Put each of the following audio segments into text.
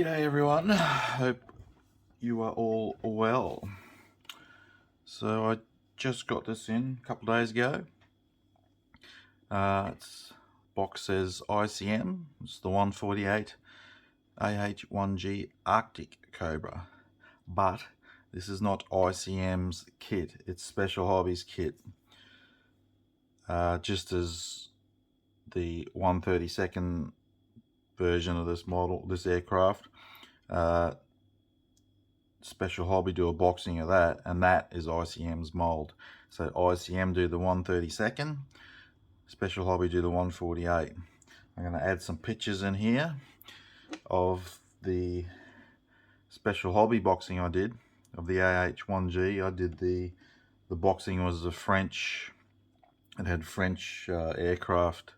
G'day everyone, hope you are all well. So I just got this in a couple of days ago. It's box says ICM, it's the 148 AH-1G Arctic Cobra, but this is not ICM's kit, it's Special Hobbies kit. Just as the 132nd version of this model, this aircraft, Special Hobby do a boxing of that, and that is ICM's mold. So ICM do the 132nd, Special Hobby do the 148. I'm going to add some pictures in here of the Special Hobby boxing I did of the AH-1G. I did the boxing was a French, it had French aircraft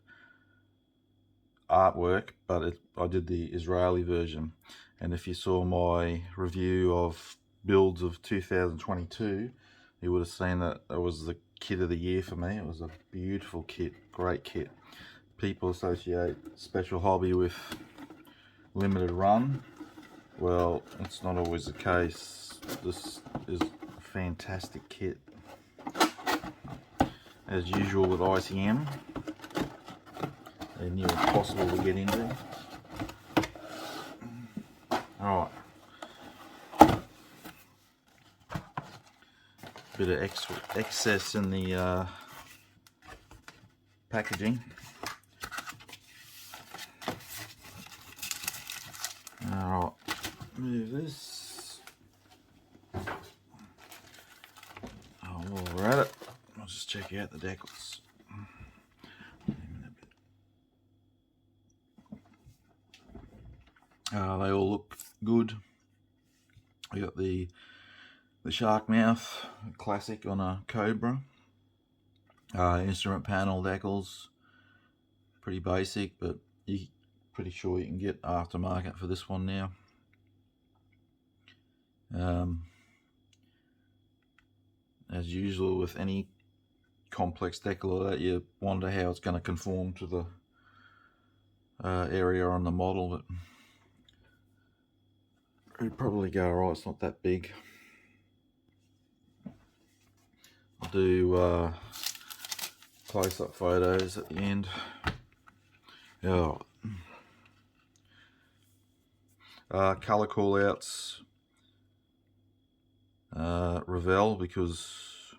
artwork, but I did the Israeli version. And if you saw my review of builds of 2022, you would have seen that it was the kit of the year for me. It was a beautiful kit, great kit. People associate Special Hobby with limited run. Well, it's not always the case. This is a fantastic kit. As usual with ICM, they're near impossible to get into. Alright. Bit of excess in the packaging. Alright, move this. While we're at it, I'll just check out the decals. They all look good. We got the shark mouth, classic on a Cobra. Instrument panel decals, pretty basic, but you're pretty sure you can get aftermarket for this one now. As usual with any complex decal like that, you wonder how it's going to conform to the area on the model, but it'd probably go alright. It's not that big. I'll do close-up photos at the end. Yeah. Colour callouts. Revell, because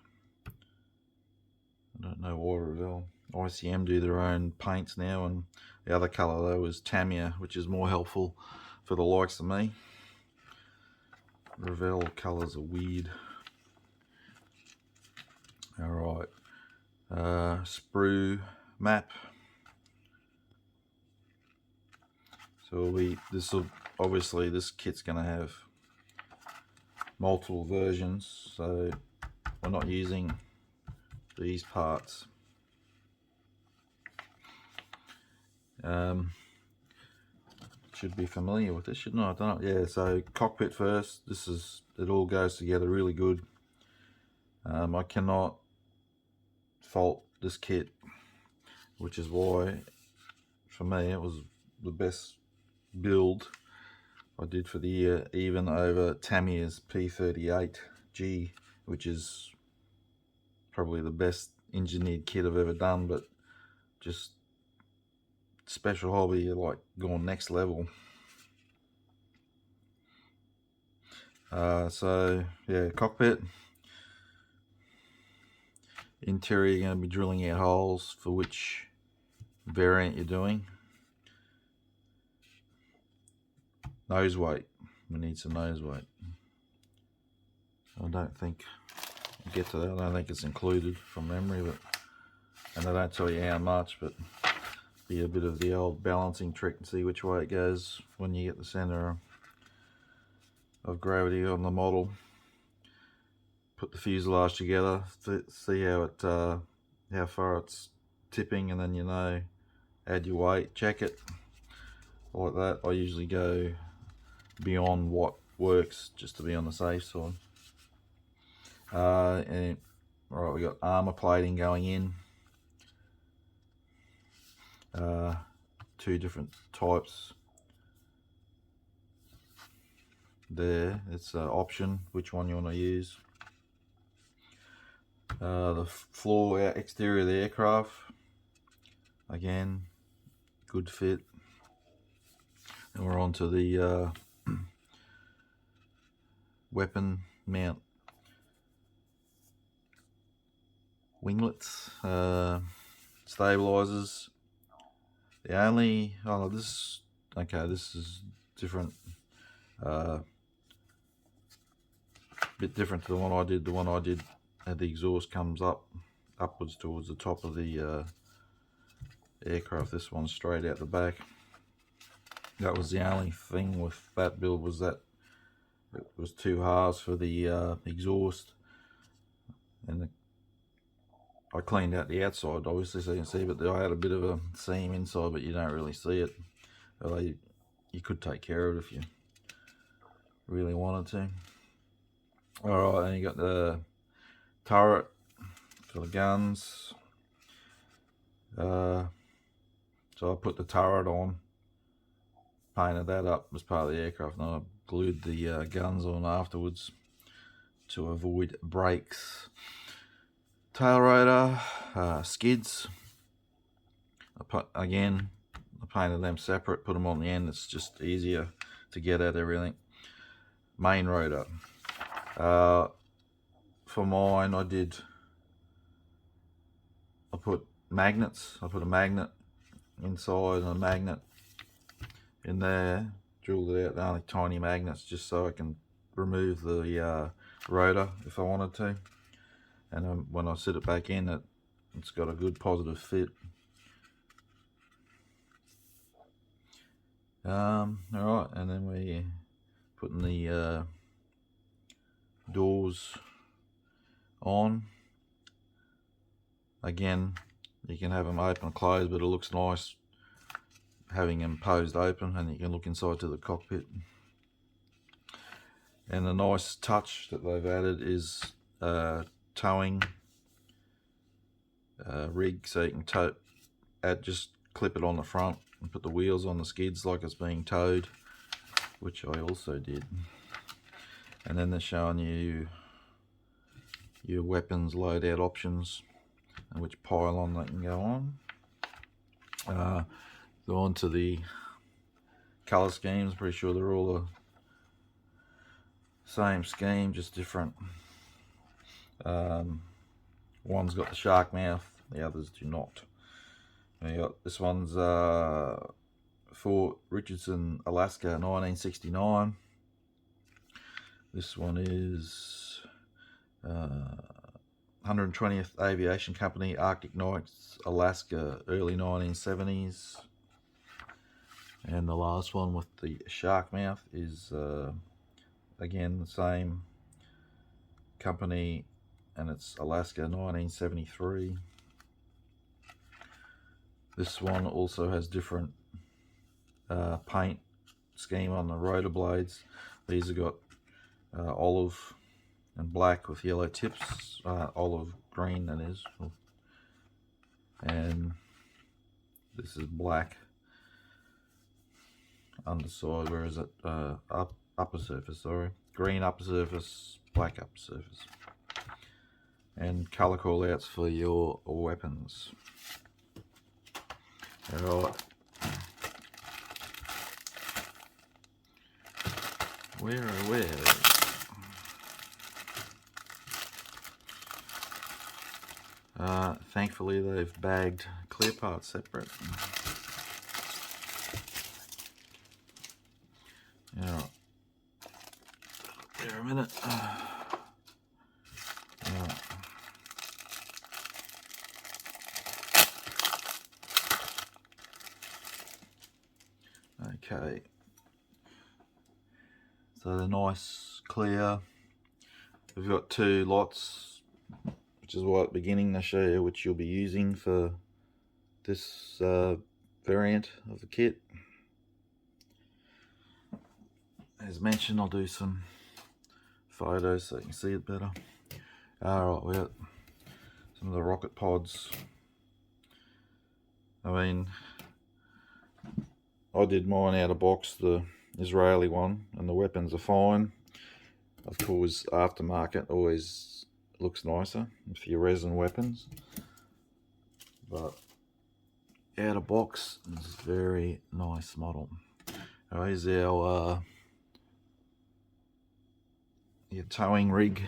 I don't know why Revell. ICM do their own paints now, and the other colour though is Tamiya, which is more helpful for the likes of me. Revell colours are weird. Alright, sprue map. So obviously this kit's going to have multiple versions, so we're not using these parts. Should be familiar with this, shouldn't I? I don't know. Yeah, so cockpit first. It all goes together really good. I cannot fault this kit, which is why for me it was the best build I did for the year, even over Tamiya's P38G, which is probably the best engineered kit I've ever done, but just Special Hobby like gone next level. So yeah, cockpit. Interior, you're going to be drilling out holes for which variant you're doing. Nose weight, we need some nose weight. I don't think we'll get to that. I don't think it's included from memory, but and they don't tell you how much, but be a bit of the old balancing trick and see which way it goes when you get the center of gravity on the model. Put the fuselage together, see how far it's tipping, and then add your weight, check it like that. I usually go beyond what works just to be on the safe side. And right, we got armor plating going in. Two different types. there. It's an option which one you want to use. The floor exterior of the aircraft, again, good fit. And we're on to the weapon mount winglets, stabilizers. The only, this is different, bit different to the one I did. The one I did had the exhaust comes upwards towards the top of the aircraft. This one's straight out the back. That was the only thing with that build, was that it was two halves for the exhaust, and I cleaned out the outside obviously so you can see, but I had a bit of a seam inside, but you don't really see it. Although you could take care of it if you really wanted to. Alright, and you got the turret for the guns. So I put the turret on, painted that up as part of the aircraft, and I glued the guns on afterwards to avoid breaks. Tail rotor, skids. I painted them separate, put them on the end. It's just easier to get at everything. Main rotor. For mine, I put magnets. I put a magnet inside and a magnet in there. Drilled it out, only tiny magnets, just so I can remove the rotor if I wanted to. And then when I sit it back in, it's got a good positive fit. Alright, and then we putting the doors on. Again, you can have them open and closed, but it looks nice having them posed open, and you can look inside to the cockpit. And the nice touch that they've added is towing rig, so you can just clip it on the front and put the wheels on the skids like it's being towed, which I also did. And then they're showing you your weapons loadout options and which pylon they can go on. Go on to the colour schemes. Pretty sure they're all the same scheme, just different. One's got the shark mouth, the others do not. And you got this one's Fort Richardson, Alaska, 1969. This one is 120th Aviation Company, Arctic Nights, Alaska, early 1970s. And the last one with the shark mouth is again the same company, and it's Alaska, 1973. This one also has different paint scheme on the rotor blades. These have got olive and black with yellow tips, olive green that is, and this is black underside, whereas it upper surface, sorry, green upper surface, black upper surface. And colour call outs for your weapons. Alright, where thankfully they've bagged clear parts separate. Alright, there a minute. Okay, so they're nice, clear. We've got two lots, which is why at the beginning I show you which you'll be using for this variant of the kit. As mentioned, I'll do some photos so you can see it better. Alright, we got some of the rocket pods. I mean, I did mine out of box, the Israeli one, and the weapons are fine. Of course, aftermarket always looks nicer with your resin weapons, but out of box is a very nice model. Here's our your towing rig.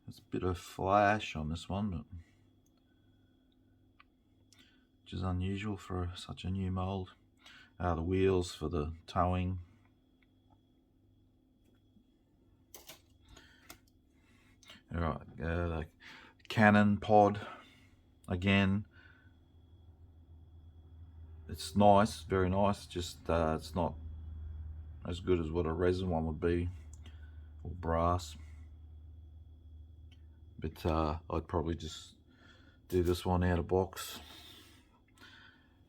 There's a bit of flash on this one, but which is unusual for such a new mold. The wheels for the towing. Alright, the cannon pod again. It's nice, very nice, just it's not as good as what a resin one would be, or brass. But I'd probably just do this one out of box.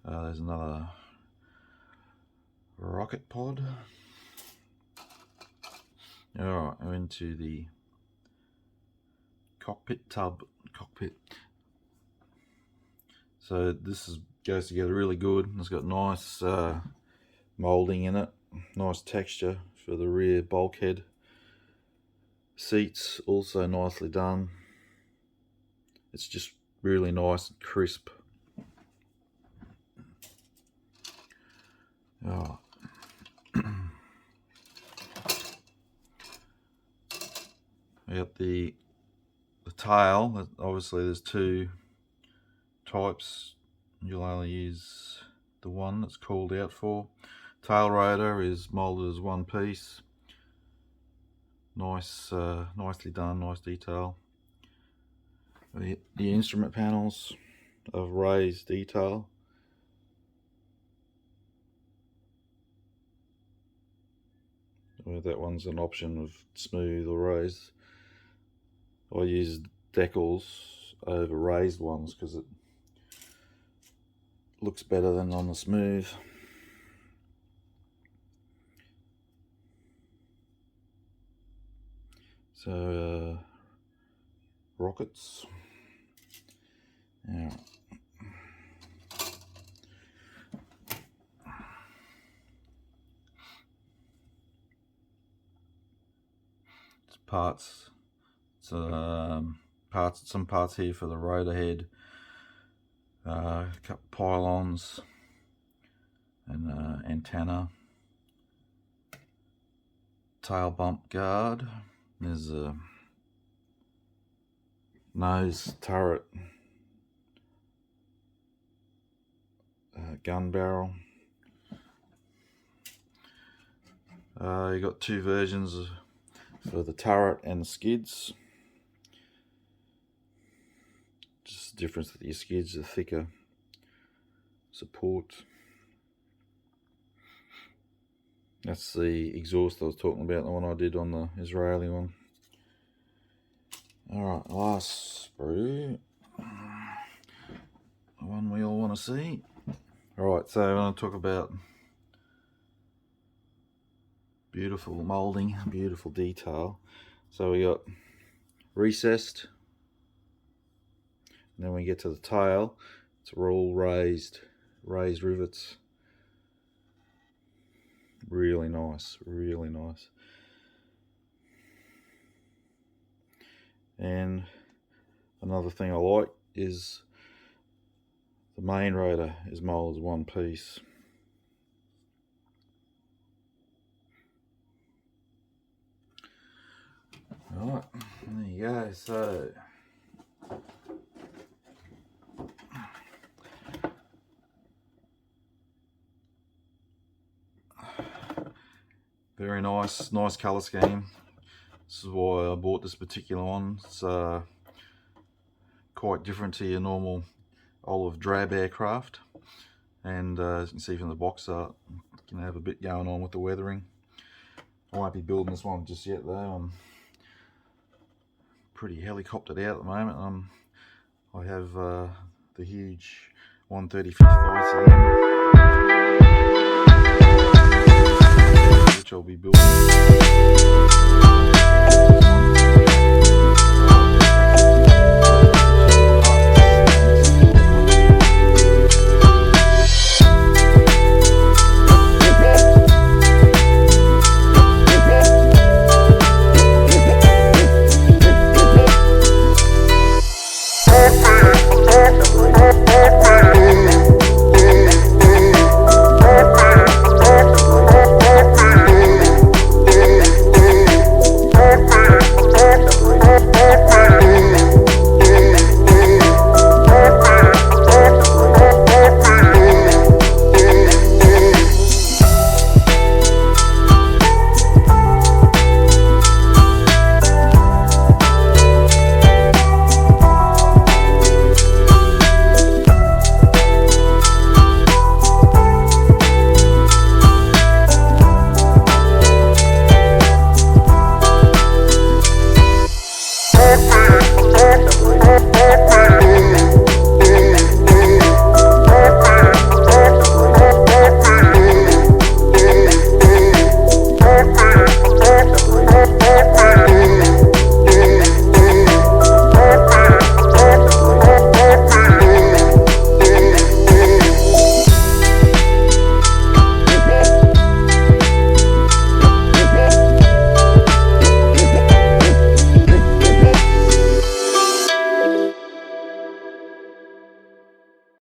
There's another rocket pod. Alright, I'm into the cockpit tub. So this goes together really good. It's got nice moulding in it, nice texture for the rear bulkhead. Seats also nicely done. It's just really nice and crisp. Oh. We got the tail. Obviously there's two types. You'll only use the one that's called out for. Tail rotor is molded as one piece. Nice, nicely done, nice detail. The instrument panels of raised detail. Well, that one's an option of smooth or raised. I use decals over raised ones because it looks better than on the smooth. So rockets. Now it's parts. Some parts here for the rotor head, a couple pylons, and antenna, tail bump guard. There's a nose turret, gun barrel. You got two versions for the turret and the skids. Just the difference that your skids are thicker support. That's the exhaust I was talking about, the one I did on the Israeli one. Alright, last sprue, the one we all want to see. Alright, so I'm going to talk about beautiful moulding, beautiful detail. So we got recessed, and then we get to the tail. It's all raised rivets. Really nice, really nice. And another thing I like is the main rotor is moulded as one piece. Alright, there you go. So very nice colour scheme. This is why I bought this particular one. It's quite different to your normal olive drab aircraft, and as you can see from the box art, you can have a bit going on with the weathering. I won't be building this one just yet though. I'm pretty helicoptered out at the moment. I have the huge 135th ICM, which I'll be building.